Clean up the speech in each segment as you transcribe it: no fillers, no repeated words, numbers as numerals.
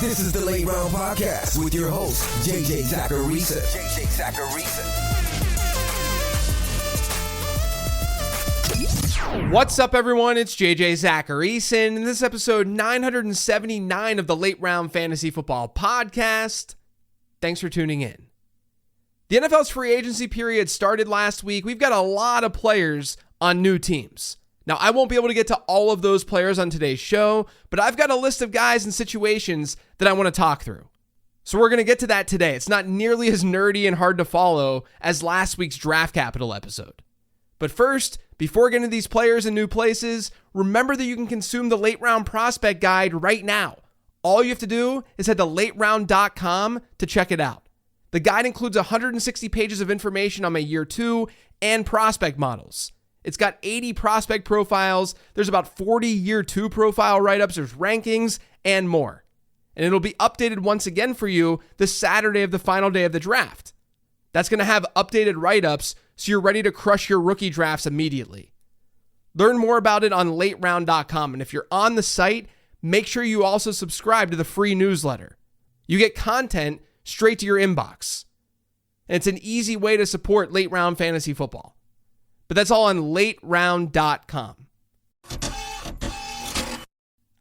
This is the Late Round Podcast with your host, JJ Zacharisa. What's up, everyone? It's JJ Zacharisa, and this is episode 979 of the Late Round Fantasy Football Podcast. Thanks for tuning in. The NFL's free agency period started last week. We've got a lot of players on new teams. Now, I won't be able to get to all of those players on today's show, but I've got a list of guys and situations that I want to talk through. So we're going to get to that today. It's not nearly as nerdy and hard to follow as last week's Draft Capital episode. But first, before getting to these players in new places, remember that you can consume the Late Round Prospect Guide right now. All you have to do is head to lateround.com to check it out. The guide includes 160 pages of information on my year 2 and prospect models. It's got 80 prospect profiles, there's about 40 year 2 profile write-ups, there's rankings, and more. And it'll be updated once again for you the Saturday of the final day of the draft. That's going to have updated write-ups so you're ready to crush your rookie drafts immediately. Learn more about it on lateround.com, and if you're on the site, make sure you also subscribe to the free newsletter. You get content straight to your inbox. And it's an easy way to support Late Round Fantasy Football. But that's all on lateround.com.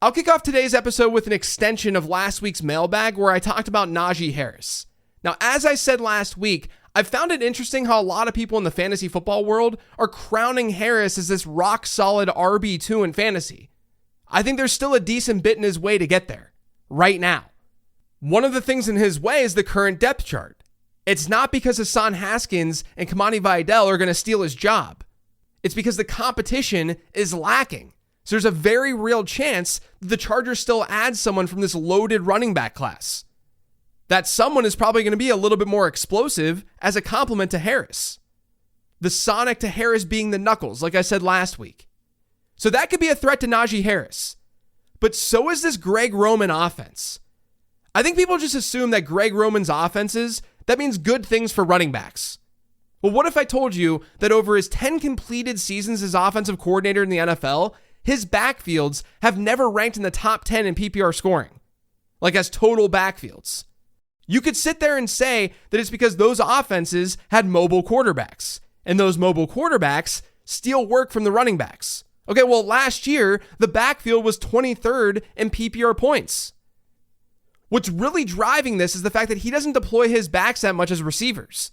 I'll kick off today's episode with an extension of last week's mailbag where I talked about Najee Harris. Now, as I said last week, I've found it interesting how a lot of people in the fantasy football world are crowning Harris as this rock-solid RB2 in fantasy. I think there's still a decent bit in his way to get there, right now. One of the things in his way is the current depth chart. It's not because Hassan Haskins and Kamani Vidal are going to steal his job. It's because the competition is lacking. So there's a very real chance that the Chargers still add someone from this loaded running back class. That someone is probably going to be a little bit more explosive as a complement to Harris. The Sonic to Harris being the Knuckles, like I said last week. So that could be a threat to Najee Harris. But so is this Greg Roman offense. I think people just assume that Greg Roman's offenses, that means good things for running backs. Well, what if I told you that over his 10 completed seasons as offensive coordinator in the NFL, his backfields have never ranked in the top 10 in PPR scoring, like as total backfields? You could sit there and say that it's because those offenses had mobile quarterbacks, and those mobile quarterbacks steal work from the running backs. Okay, well, last year, the backfield was 23rd in PPR points. What's really driving this is the fact that he doesn't deploy his backs that much as receivers.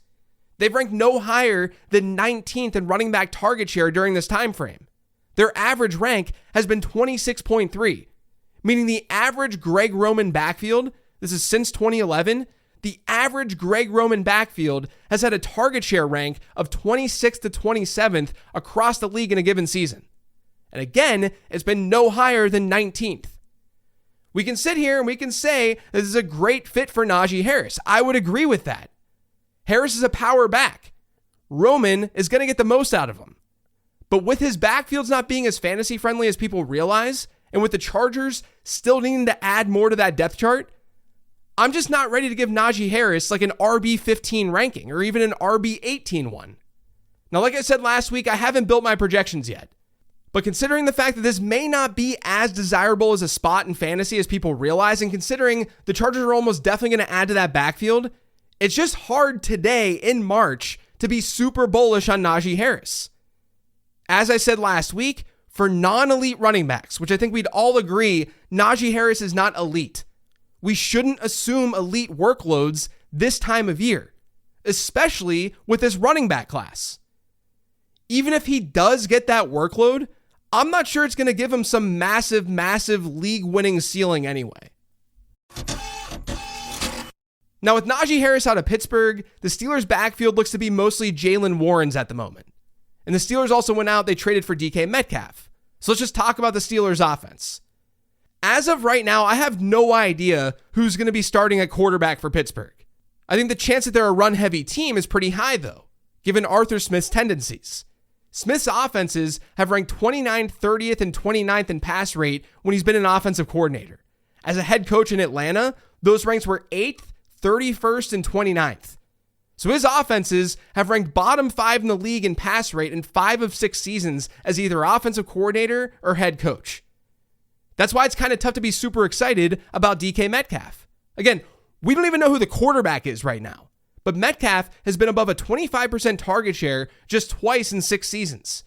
They've ranked no higher than 19th in running back target share during this time frame. Their average rank has been 26.3, meaning the average Greg Roman backfield, this is since 2011, the average Greg Roman backfield has had a target share rank of 26th to 27th across the league in a given season. And again, it's been no higher than 19th. We can sit here and we can say this is a great fit for Najee Harris. I would agree with that. Harris is a power back. Roman is going to get the most out of him. But with his backfields not being as fantasy friendly as people realize, and with the Chargers still needing to add more to that depth chart, I'm just not ready to give Najee Harris like an RB15 ranking or even an RB18 one. Now, like I said last week, I haven't built my projections yet. But considering the fact that this may not be as desirable as a spot in fantasy as people realize, and considering the Chargers are almost definitely going to add to that backfield, it's just hard today in March to be super bullish on Najee Harris. As I said last week, for non-elite running backs, which I think we'd all agree, Najee Harris is not elite. We shouldn't assume elite workloads this time of year, especially with this running back class. Even if he does get that workload, I'm not sure it's going to give him some massive league-winning ceiling anyway. Now, with Najee Harris out of Pittsburgh, the Steelers' backfield looks to be mostly Jalen Warren's at the moment. And the Steelers also went out, they traded for DK Metcalf. So let's just talk about the Steelers' offense. As of right now, I have no idea who's going to be starting at quarterback for Pittsburgh. I think the chance that they're a run-heavy team is pretty high, though, given Arthur Smith's tendencies. Smith's offenses have ranked 29th, 30th, and 29th in pass rate when he's been an offensive coordinator. As a head coach in Atlanta, those ranks were 8th, 31st, and 29th. So his offenses have ranked bottom 5 in the league in pass rate in 5 of 6 seasons as either offensive coordinator or head coach. That's why it's kind of tough to be super excited about DK Metcalf. Again, we don't even know who the quarterback is right now, but Metcalf has been above a 25% target share just twice in 6 seasons.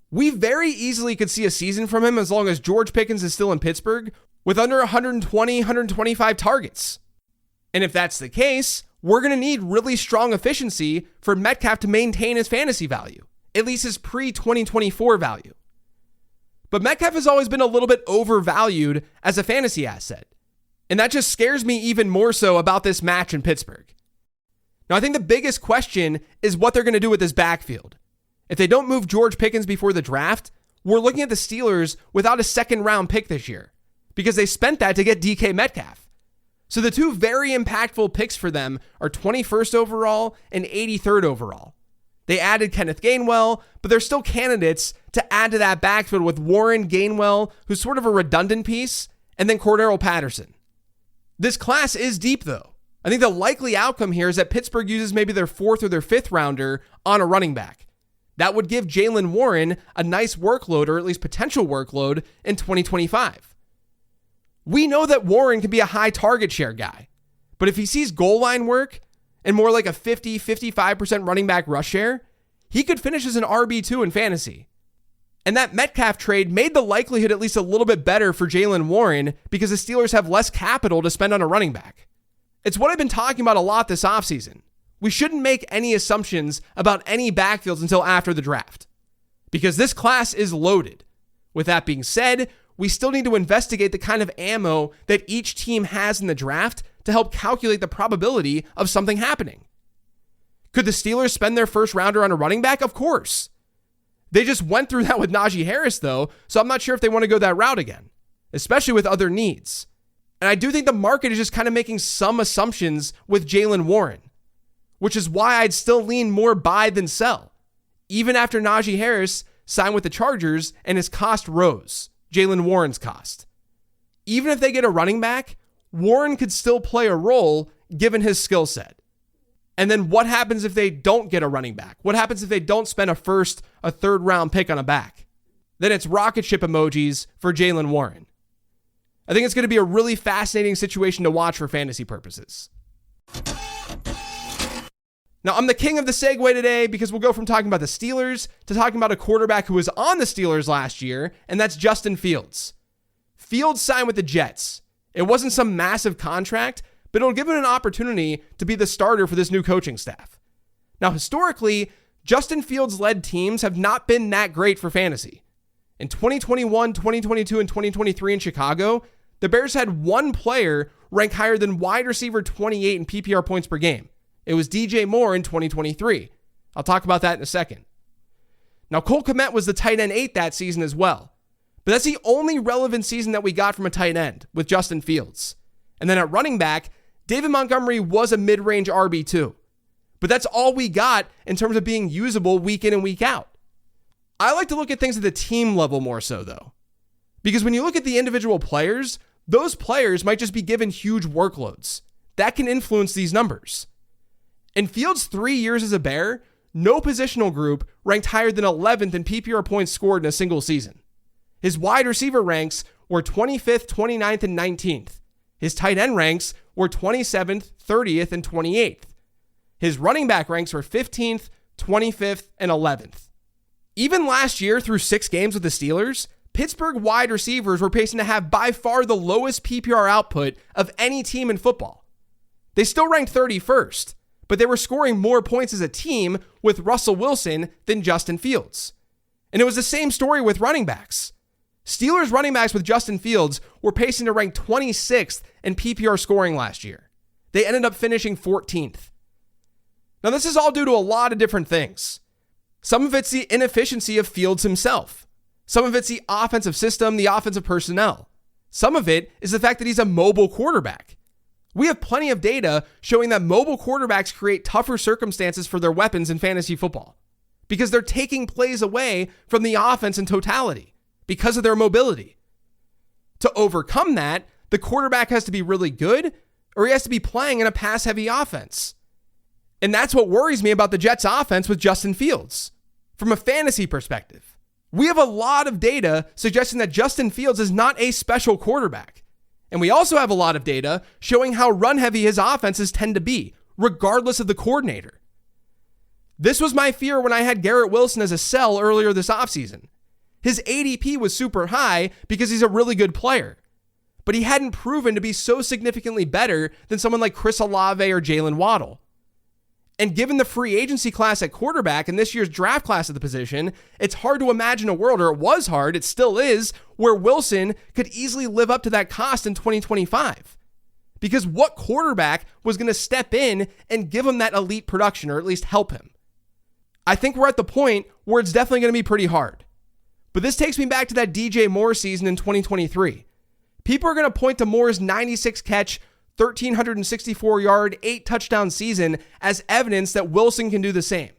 We very easily could see a season from him as long as George Pickens is still in Pittsburgh with under 120, 125 targets. And if that's the case, we're going to need really strong efficiency for Metcalf to maintain his fantasy value, at least his pre-2024 value. But Metcalf has always been a little bit overvalued as a fantasy asset. And that just scares me even more so about this match in Pittsburgh. Now, I think the biggest question is what they're going to do with this backfield. If they don't move George Pickens before the draft, we're looking at the Steelers without a second-round pick this year because they spent that to get DK Metcalf. So the two very impactful picks for them are 21st overall and 83rd overall. They added Kenneth Gainwell, but they're still candidates to add to that backfield with Warren, Gainwell, who's sort of a redundant piece, and then Cordero Patterson. This class is deep, though. I think the likely outcome here is that Pittsburgh uses maybe their 4th or their 5th rounder on a running back. That would give Jaylen Warren a nice workload, or at least potential workload, in 2025. We know that Warren can be a high target share guy, but if he sees goal line work and more like a 50-55% running back rush share, he could finish as an RB2 in fantasy. And that Metcalf trade made the likelihood at least a little bit better for Jaylen Warren because the Steelers have less capital to spend on a running back. It's what I've been talking about a lot this offseason. We shouldn't make any assumptions about any backfields until after the draft because this class is loaded. With that being said, we still need to investigate the kind of ammo that each team has in the draft to help calculate the probability of something happening. Could the Steelers spend their first rounder on a running back? Of course. They just went through that with Najee Harris, though, so I'm not sure if they want to go that route again, especially with other needs. And I do think the market is just kind of making some assumptions with Jaylen Warren, which is why I'd still lean more buy than sell, even after Najee Harris signed with the Chargers and his cost rose, Jaylen Warren's cost. Even if they get a running back, Warren could still play a role given his skill set. And then what happens if they don't get a running back? What happens if they don't spend a 1st, a 3rd round pick on a back? Then it's rocket ship emojis for Jaylen Warren. I think it's going to be a really fascinating situation to watch for fantasy purposes. Now, I'm the king of the segue today because we'll go from talking about the Steelers to talking about a quarterback who was on the Steelers last year, and that's Justin Fields. Fields signed with the Jets. It wasn't some massive contract, but it'll give him an opportunity to be the starter for this new coaching staff. Now, historically, Justin Fields-led teams have not been that great for fantasy. In 2021, 2022, and 2023 in Chicago, the Bears had one player rank higher than wide receiver 28 in PPR points per game. It was DJ Moore in 2023. I'll talk about that in a second. Now, Cole Kmet was the tight end 8 that season as well. But that's the only relevant season that we got from a tight end with Justin Fields. And then at running back, David Montgomery was a mid-range RB2. But that's all we got in terms of being usable week in and week out. I like to look at things at the team level more so, though. Because when you look at the individual players, those players might just be given huge workloads. That can influence these numbers. In Fields' 3 years as a Bear, no positional group ranked higher than 11th in PPR points scored in a single season. His wide receiver ranks were 25th, 29th, and 19th. His tight end ranks were 27th, 30th, and 28th. His running back ranks were 15th, 25th, and 11th. Even last year, through 6 games with the Steelers, Pittsburgh wide receivers were pacing to have by far the lowest PPR output of any team in football. They still ranked 31st, but they were scoring more points as a team with Russell Wilson than Justin Fields. And it was the same story with running backs. Steelers running backs with Justin Fields were pacing to rank 26th in PPR scoring last year. They ended up finishing 14th. Now, this is all due to a lot of different things. Some of it's the inefficiency of Fields himself. Some of it's the offensive system, the offensive personnel. Some of it is the fact that he's a mobile quarterback. We have plenty of data showing that mobile quarterbacks create tougher circumstances for their weapons in fantasy football because they're taking plays away from the offense in totality because of their mobility. To overcome that, the quarterback has to be really good or he has to be playing in a pass-heavy offense. And that's what worries me about the Jets' offense with Justin Fields. From a fantasy perspective, We have a lot of data suggesting that Justin Fields is not a special quarterback. And we also have a lot of data showing how run-heavy his offenses tend to be, regardless of the coordinator. This was my fear when I had Garrett Wilson as a sell earlier this offseason. His ADP was super high because he's a really good player, but he hadn't proven to be so significantly better than someone like Chris Olave or Jalen Waddle. And given the free agency class at quarterback and this year's draft class at the position, it's hard to imagine a world, or it was hard, it still is, where Wilson could easily live up to that cost in 2025. Because what quarterback was going to step in and give him that elite production, or at least help him? I think we're at the point where it's definitely going to be pretty hard. But this takes me back to that DJ Moore season in 2023. People are going to point to Moore's 96 catch, 1,364 yard, 8 touchdown season as evidence that Wilson can do the same.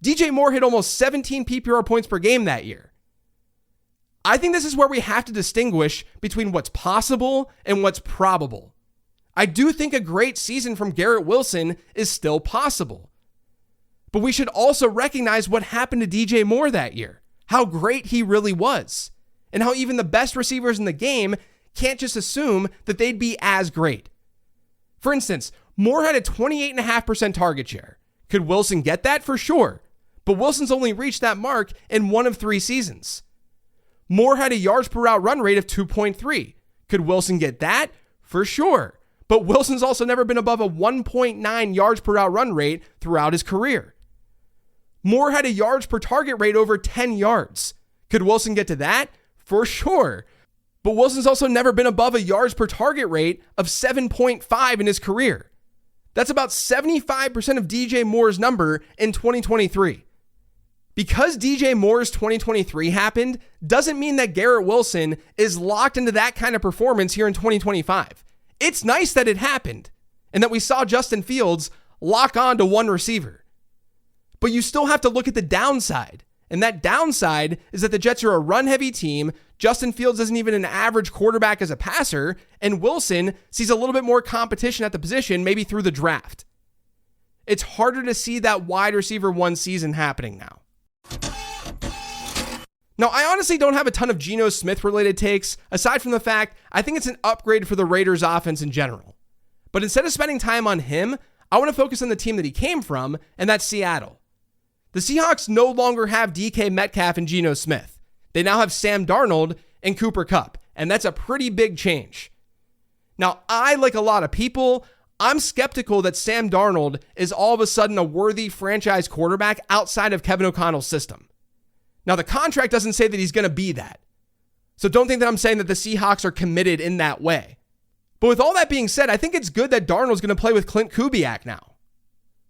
DJ Moore hit almost 17 PPR points per game that year. I think this is where we have to distinguish between what's possible and what's probable. I do think a great season from Garrett Wilson is still possible. But we should also recognize what happened to DJ Moore that year, how great he really was, and how even the best receivers in the game can't just assume that they'd be as great. For instance, Moore had a 28.5% target share. Could Wilson get that? For sure. But Wilson's only reached that mark in 1 of 3 seasons. Moore had a yards per route run rate of 2.3. Could Wilson get that? For sure. But Wilson's also never been above a 1.9 yards per route run rate throughout his career. Moore had a yards per target rate over 10 yards. Could Wilson get to that? For sure. But Wilson's also never been above a yards per target rate of 7.5 in his career. That's about 75% of DJ Moore's number in 2023. Because DJ Moore's 2023 happened doesn't mean that Garrett Wilson is locked into that kind of performance here in 2025. It's nice that it happened and that we saw Justin Fields lock on to one receiver. But you still have to look at the downside. And that downside is that the Jets are a run-heavy team. Justin Fields isn't even an average quarterback as a passer, and Wilson sees a little bit more competition at the position, maybe through the draft. It's harder to see that wide receiver 1 season happening now. Now, I honestly don't have a ton of Geno Smith-related takes, aside from the fact I think it's an upgrade for the Raiders' offense in general. But instead of spending time on him, I want to focus on the team that he came from, and that's Seattle. The Seahawks no longer have DK Metcalf and Geno Smith. They now have Sam Darnold and Cooper Kupp, and that's a pretty big change. Now, like a lot of people, I'm skeptical that Sam Darnold is all of a sudden a worthy franchise quarterback outside of Kevin O'Connell's system. Now, the contract doesn't say that he's going to be that. So don't think that I'm saying that the Seahawks are committed in that way. But with all that being said, I think it's good that Darnold's going to play with Clint Kubiak now.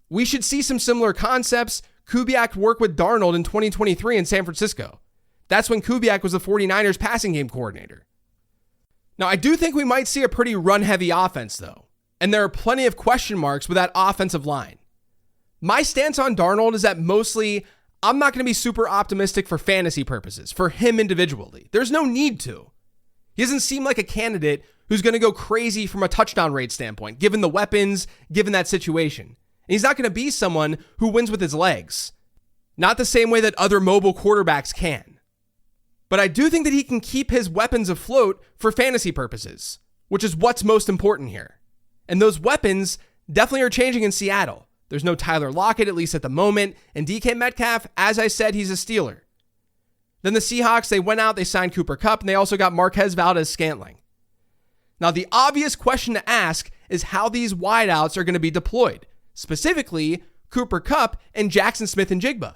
We should see some similar concepts. Kubiak worked with Darnold in 2023 in San Francisco. That's when Kubiak was the 49ers passing game coordinator. Now, I do think we might see a pretty run-heavy offense, though. And there are plenty of question marks with that offensive line. My stance on Darnold is that mostly I'm not going to be super optimistic for fantasy purposes, for him individually. There's no need to. He doesn't seem like a candidate who's going to go crazy from a touchdown rate standpoint, given the weapons, given that situation. And he's not going to be someone who wins with his legs. Not the same way that other mobile quarterbacks can. But I do think that he can keep his weapons afloat for fantasy purposes, which is what's most important here. And those weapons definitely are changing in Seattle. There's no Tyler Lockett, at least at the moment. And DK Metcalf, as I said, he's a Steeler. Then the Seahawks, they went out, they signed Cooper Kupp, and they also got Marquez Valdez-Scantling. Now, the obvious question to ask is how these wideouts are going to be deployed. Specifically, Cooper Kupp and Jackson Smith-Njigba.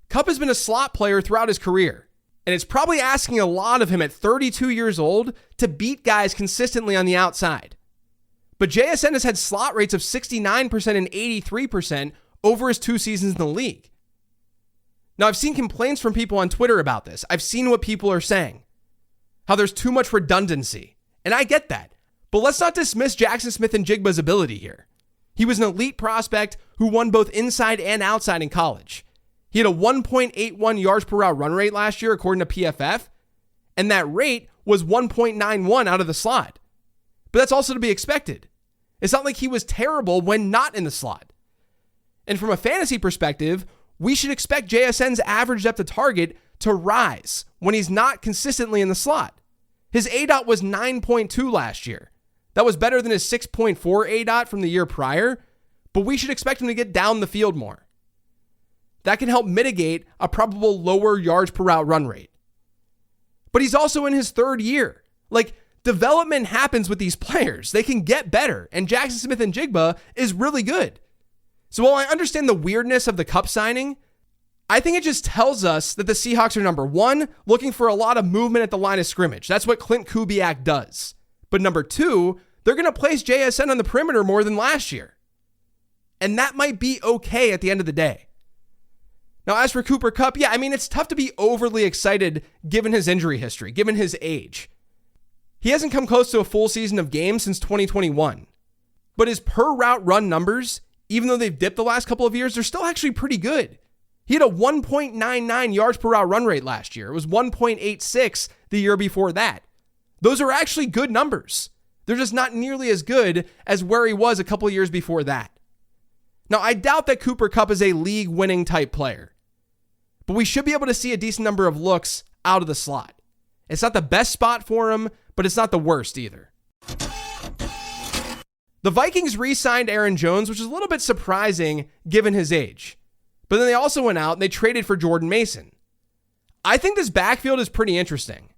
Kupp has been a slot player throughout his career, and it's probably asking a lot of him at 32 years old to beat guys consistently on the outside. But JSN has had slot rates of 69% and 83% over his 2 seasons in the league. Now, I've seen complaints from people on Twitter about this. I've seen what people are saying, how there's too much redundancy, and I get that. But let's not dismiss Jackson Smith-Njigba's ability here. He was an elite prospect who won both inside and outside in college. He had a 1.81 yards per route run rate last year, according to PFF, and that rate was 1.91 out of the slot. But that's also to be expected. It's not like he was terrible when not in the slot. And from a fantasy perspective, we should expect JSN's average depth of target to rise when he's not consistently in the slot. His ADOT was 9.2 last year. That was better than his 6.4 ADOT from the year prior, but we should expect him to get down the field more. That can help mitigate a probable lower yards per route run rate. But he's also in his third year. Like, development happens with these players. They can get better, and Jackson Smith-Njigba is really good. So while I understand the weirdness of the Kupp signing, I think it just tells us that the Seahawks are, number one, looking for a lot of movement at the line of scrimmage. That's what Clint Kubiak does. But number two, they're going to place JSN on the perimeter more than last year. And that might be okay at the end of the day. Now, as for Cooper Kupp, it's tough to be overly excited given his injury history, given his age. He hasn't come close to a full season of games since 2021. But his per route run numbers, even though they've dipped the last couple of years, they're still actually pretty good. He had a 1.99 yards per route run rate last year. It was 1.86 the year before that. Those are actually good numbers. They're just not nearly as good as where he was a couple of years before that. Now, I doubt that Cooper Kupp is a league-winning type player, but we should be able to see a decent number of looks out of the slot. It's not the best spot for him, but it's not the worst either. The Vikings re-signed Aaron Jones, which is a little bit surprising given his age. But then they also went out and they traded for Jordan Mason. I think this backfield is pretty interesting.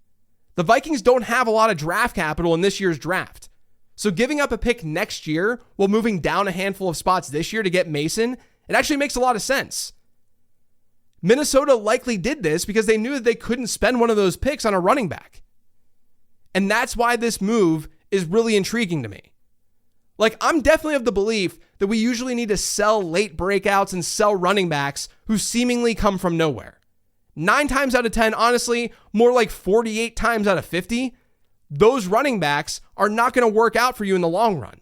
The Vikings don't have a lot of draft capital in this year's draft. So giving up a pick next year while moving down a handful of spots this year to get Mason, it actually makes a lot of sense. Minnesota likely did this because they knew that they couldn't spend one of those picks on a running back. And that's why this move is really intriguing to me. Like, I'm definitely of the belief that we usually need to sell late breakouts and sell running backs who seemingly come from nowhere. 9 times out of 10, honestly, more like 48 times out of 50, those running backs are not going to work out for you in the long run.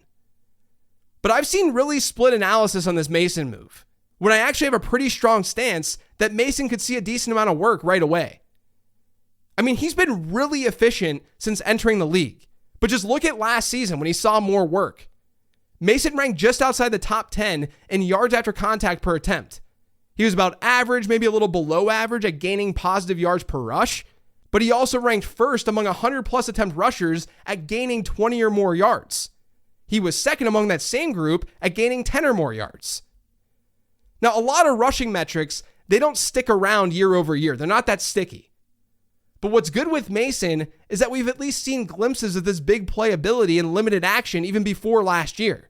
But I've seen really split analysis on this Mason move, when I actually have a pretty strong stance that Mason could see a decent amount of work right away. I mean, he's been really efficient since entering the league, but just look at last season when he saw more work. Mason ranked just outside the top 10 in yards after contact per attempt. He was about average, maybe a little below average at gaining positive yards per rush, but he also ranked first among 100 plus attempt rushers at gaining 20 or more yards. He was second among that same group at gaining 10 or more yards. Now, a lot of rushing metrics, they don't stick around year over year. They're not that sticky. But what's good with Mason is that we've at least seen glimpses of this big playability and limited action even before last year.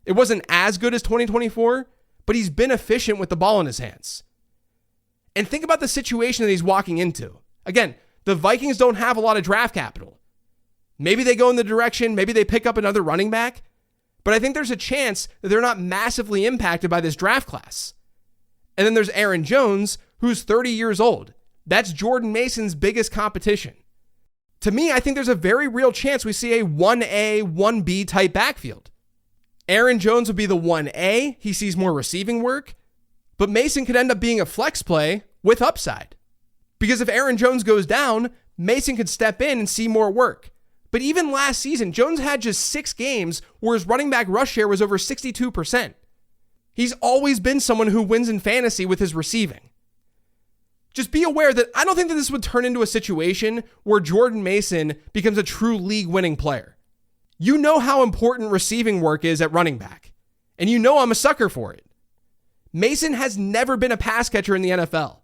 It wasn't as good as 2024, but he's been efficient with the ball in his hands. And think about the situation that he's walking into. Again, the Vikings don't have a lot of draft capital. Maybe they go in the direction, maybe they pick up another running back, but I think there's a chance that they're not massively impacted by this draft class. And then there's Aaron Jones, who's 30 years old. That's Jordan Mason's biggest competition. To me, I think there's a very real chance we see a 1A, 1B type backfield. Aaron Jones would be the 1A. He sees more receiving work, but Mason could end up being a flex play with upside. Because if Aaron Jones goes down, Mason could step in and see more work. But even last season, Jones had just 6 games where his running back rush share was over 62%. He's always been someone who wins in fantasy with his receiving. Just be aware that I don't think that this would turn into a situation where Jordan Mason becomes a true league-winning player. You know how important receiving work is at running back, and you know I'm a sucker for it. Mason has never been a pass catcher in the NFL.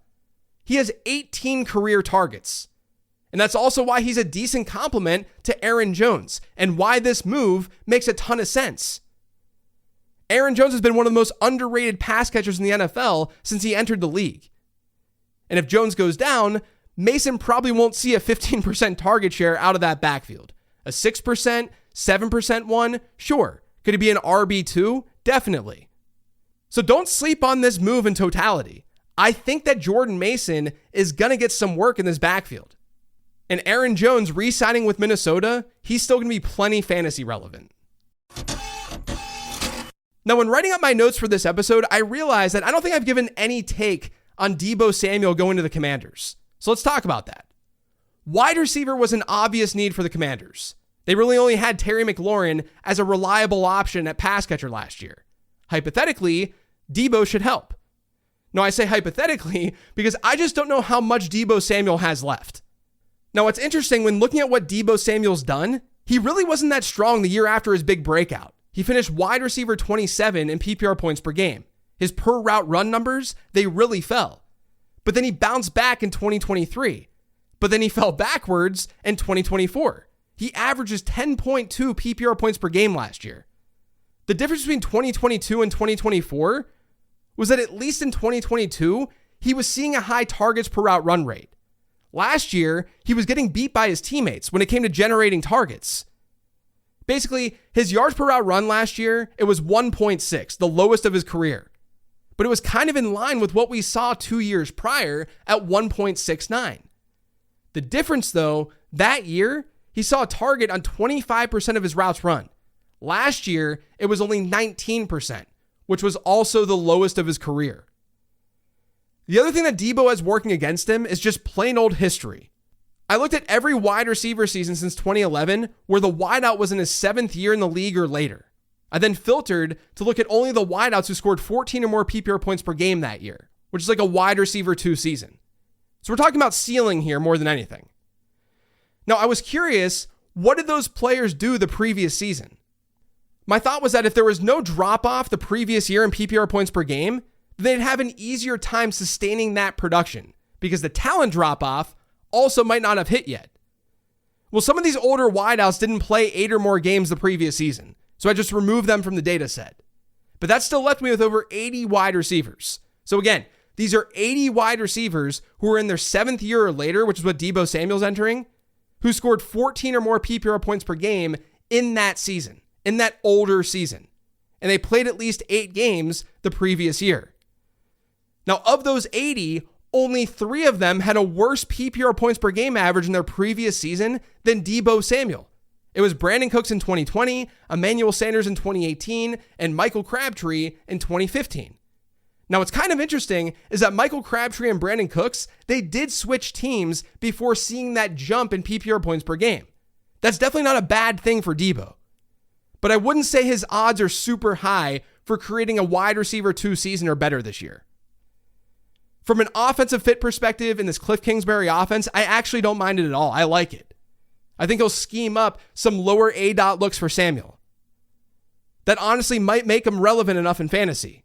He has 18 career targets, and that's also why he's a decent complement to Aaron Jones, and why this move makes a ton of sense. Aaron Jones has been one of the most underrated pass catchers in the NFL since he entered the league. And if Jones goes down, Mason probably won't see a 15% target share out of that backfield. A 6%, 7% one? Sure. Could he be an RB2? Definitely. So don't sleep on this move in totality. I think that Jordan Mason is going to get some work in this backfield. And Aaron Jones re-signing with Minnesota, he's still going to be plenty fantasy relevant. Now, when writing up my notes for this episode, I realized that I don't think I've given any take on Deebo Samuel going to the Commanders. So let's talk about that. Wide receiver was an obvious need for the Commanders. They really only had Terry McLaurin as a reliable option at pass catcher last year. Hypothetically, Deebo should help. No, I say hypothetically because I just don't know how much Deebo Samuel has left. Now, what's interesting when looking at what Deebo Samuel's done, he really wasn't that strong the year after his big breakout. He finished wide receiver 27 in PPR points per game. His per route run numbers, they really fell. But then he bounced back in 2023. But then he fell backwards in 2024. He averages 10.2 PPR points per game last year. The difference between 2022 and 2024 was that at least in 2022, he was seeing a high targets per route run rate. Last year, he was getting beat by his teammates when it came to generating targets. Basically, his yards per route run last year, it was 1.6, the lowest of his career. But it was kind of in line with what we saw 2 years prior at 1.69. The difference, though, that year, he saw a target on 25% of his routes run. Last year, it was only 19%, which was also the lowest of his career. The other thing that Deebo has working against him is just plain old history. I looked at every wide receiver season since 2011 where the wideout was in his 7th year in the league or later. I then filtered to look at only the wideouts who scored 14 or more PPR points per game that year, which is like a wide receiver 2 season. So we're talking about ceiling here more than anything. Now, I was curious, what did those players do the previous season? My thought was that if there was no drop-off the previous year in PPR points per game, they'd have an easier time sustaining that production because the talent drop-off also might not have hit yet. Well, some of these older wideouts didn't play 8 or more games the previous season, so I just removed them from the data set. But that still left me with over 80 wide receivers. So again, these are 80 wide receivers who are in their 7th year or later, which is what Deebo Samuel's entering, who scored 14 or more PPR points per game in that season, in that older season. And they played at least 8 games the previous year. Now, of those 80, only 3 of them had a worse PPR points per game average in their previous season than Deebo Samuel. It was Brandon Cooks in 2020, Emmanuel Sanders in 2018, and Michael Crabtree in 2015. Now, what's kind of interesting is that Michael Crabtree and Brandon Cooks, they did switch teams before seeing that jump in PPR points per game. That's definitely not a bad thing for Deebo. But I wouldn't say his odds are super high for creating a wide receiver 2 season or better this year. From an offensive fit perspective in this Cliff Kingsbury offense, I actually don't mind it at all. I like it. I think he'll scheme up some lower A-dot looks for Samuel. That honestly might make him relevant enough in fantasy.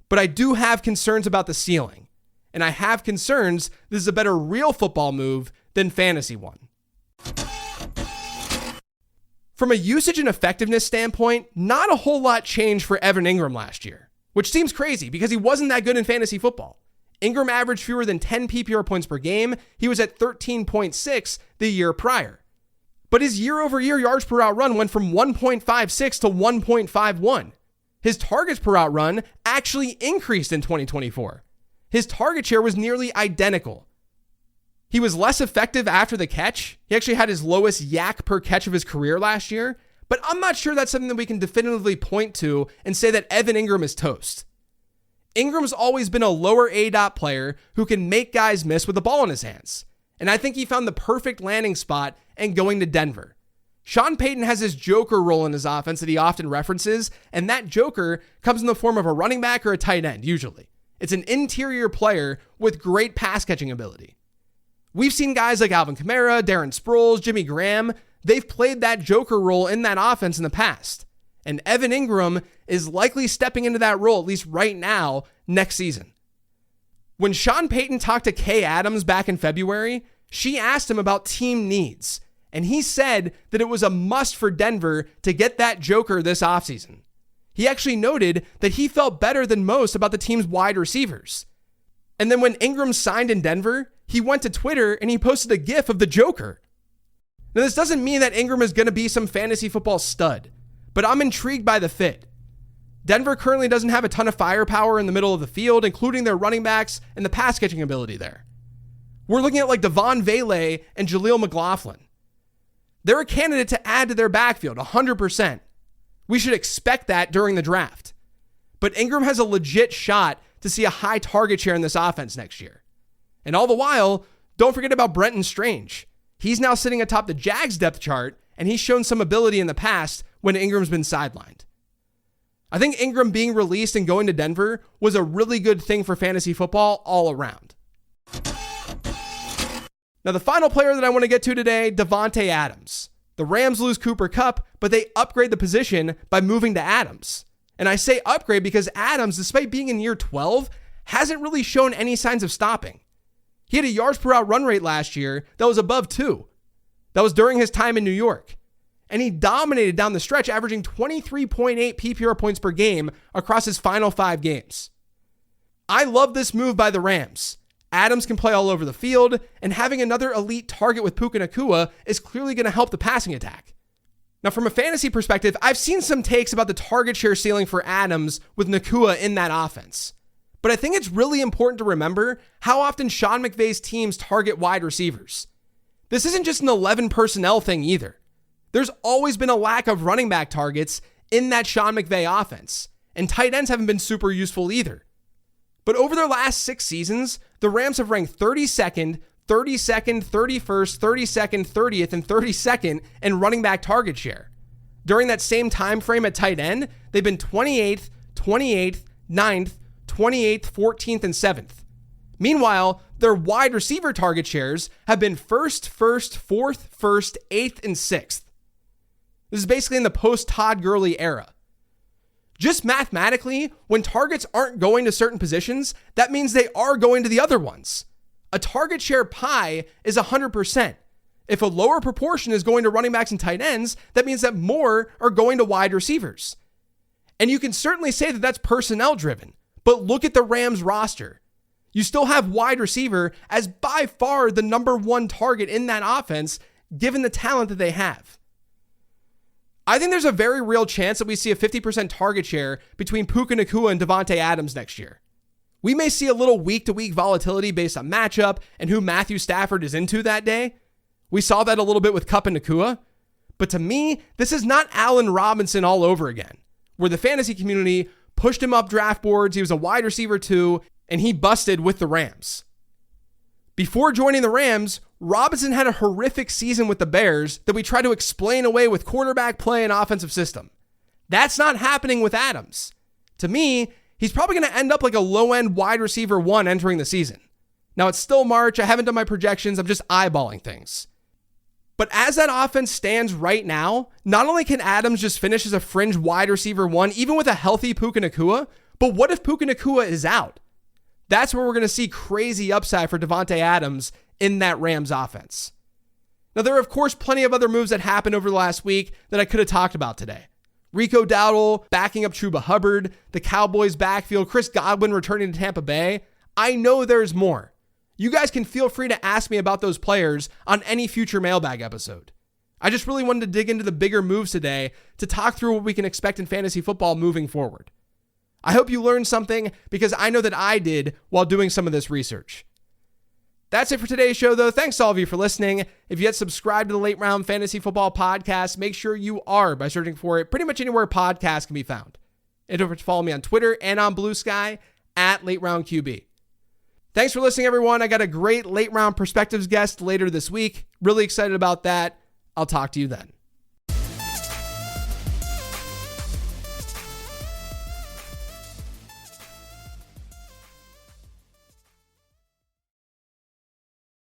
But I do have concerns about the ceiling. And I have concerns this is a better real football move than fantasy one. From a usage and effectiveness standpoint, not a whole lot changed for Evan Ingram last year, which seems crazy because he wasn't that good in fantasy football. Ingram averaged fewer than 10 PPR points per game. He was at 13.6 the year prior. But his year-over-year yards per route run went from 1.56 to 1.51. His targets per route run actually increased in 2024. His target share was nearly identical. He was less effective after the catch. He actually had his lowest yak per catch of his career last year, but I'm not sure that's something that we can definitively point to and say that Evan Ingram is toast. Ingram's always been a lower A-dot player who can make guys miss with the ball in his hands. And I think he found the perfect landing spot in going to Denver. Sean Payton has this joker role in his offense that he often references, and that joker comes in the form of a running back or a tight end, usually. It's an interior player with great pass catching ability. We've seen guys like Alvin Kamara, Darren Sproles, Jimmy Graham. They've played that joker role in that offense in the past. And Evan Ingram is likely stepping into that role, at least right now, next season. When Sean Payton talked to Kay Adams back in February, she asked him about team needs. And he said that it was a must for Denver to get that joker this offseason. He actually noted that he felt better than most about the team's wide receivers. And then when Ingram signed in Denver, he went to Twitter and he posted a GIF of the joker. Now, this doesn't mean that Ingram is going to be some fantasy football stud, but I'm intrigued by the fit. Denver currently doesn't have a ton of firepower in the middle of the field, including their running backs and the pass catching ability there. We're looking at like Devon Vele and Jaleel McLaughlin. They're a candidate to add to their backfield, 100%. We should expect that during the draft. But Ingram has a legit shot to see a high target share in this offense next year. And all the while, don't forget about Brenton Strange. He's now sitting atop the Jags depth chart, and he's shown some ability in the past when Ingram's been sidelined. I think Ingram being released and going to Denver was a really good thing for fantasy football all around. Now, the final player that I want to get to today, Davante Adams. The Rams lose Cooper Kupp, but they upgrade the position by moving to Adams. And I say upgrade because Adams, despite being in year 12, hasn't really shown any signs of stopping. He had a yards per out run rate last year that was above 2. That was during his time in New York. And he dominated down the stretch, averaging 23.8 PPR points per game across his final 5 games. I love this move by the Rams. Adams can play all over the field, and having another elite target with Puka Nacua is clearly going to help the passing attack. Now, from a fantasy perspective, I've seen some takes about the target share ceiling for Adams with Nacua in that offense. But I think it's really important to remember how often Sean McVay's teams target wide receivers. This isn't just an 11 personnel thing either. There's always been a lack of running back targets in that Sean McVay offense, and tight ends haven't been super useful either. But over their last 6 seasons, the Rams have ranked 32nd, 32nd, 31st, 32nd, 30th, and 32nd in running back target share. During that same time frame at tight end, they've been 28th, 28th, 9th, 28th, 14th, and 7th. Meanwhile, their wide receiver target shares have been 1st, 4th, 1st, 8th, and 6th. This is basically in the post-Todd Gurley era. Just mathematically, when targets aren't going to certain positions, that means they are going to the other ones. A target share pie is 100%. If a lower proportion is going to running backs and tight ends, that means that more are going to wide receivers. And you can certainly say that that's personnel driven, but look at the Rams roster. You still have wide receiver as by far the number 1 target in that offense, given the talent that they have. I think there's a very real chance that we see a 50% target share between Puka Nacua and Davante Adams next year. We may see a little week-to-week volatility based on matchup and who Matthew Stafford is into that day. We saw that a little bit with Kupp and Nacua. But to me, this is not Allen Robinson all over again, where the fantasy community pushed him up draft boards, he was a wide receiver too, and he busted with the Rams. Before joining the Rams, Robinson had a horrific season with the Bears that we try to explain away with quarterback play and offensive system. That's not happening with Adams. To me, he's probably going to end up like a low-end wide receiver 1 entering the season. Now, it's still March. I haven't done my projections. I'm just eyeballing things. But as that offense stands right now, not only can Adams just finish as a fringe wide receiver 1, even with a healthy Puka Nacua, but what if Puka Nacua is out? That's where we're going to see crazy upside for Davante Adams in that Rams offense. Now, there are, of course, plenty of other moves that happened over the last week that I could have talked about today. Rico Dowdle backing up Chuba Hubbard, the Cowboys backfield, Chris Godwin returning to Tampa Bay. I know there's more. You guys can feel free to ask me about those players on any future mailbag episode. I just really wanted to dig into the bigger moves today to talk through what we can expect in fantasy football moving forward. I hope you learned something because I know that I did while doing some of this research. That's it for today's show, though. Thanks to all of you for listening. If you yet subscribe to the Late Round Fantasy Football Podcast, make sure you are by searching for it pretty much anywhere podcasts can be found. And don't forget to follow me on Twitter and on Blue Sky at Late Round QB. Thanks for listening, everyone. I got a great Late Round Perspectives guest later this week. Really excited about that. I'll talk to you then.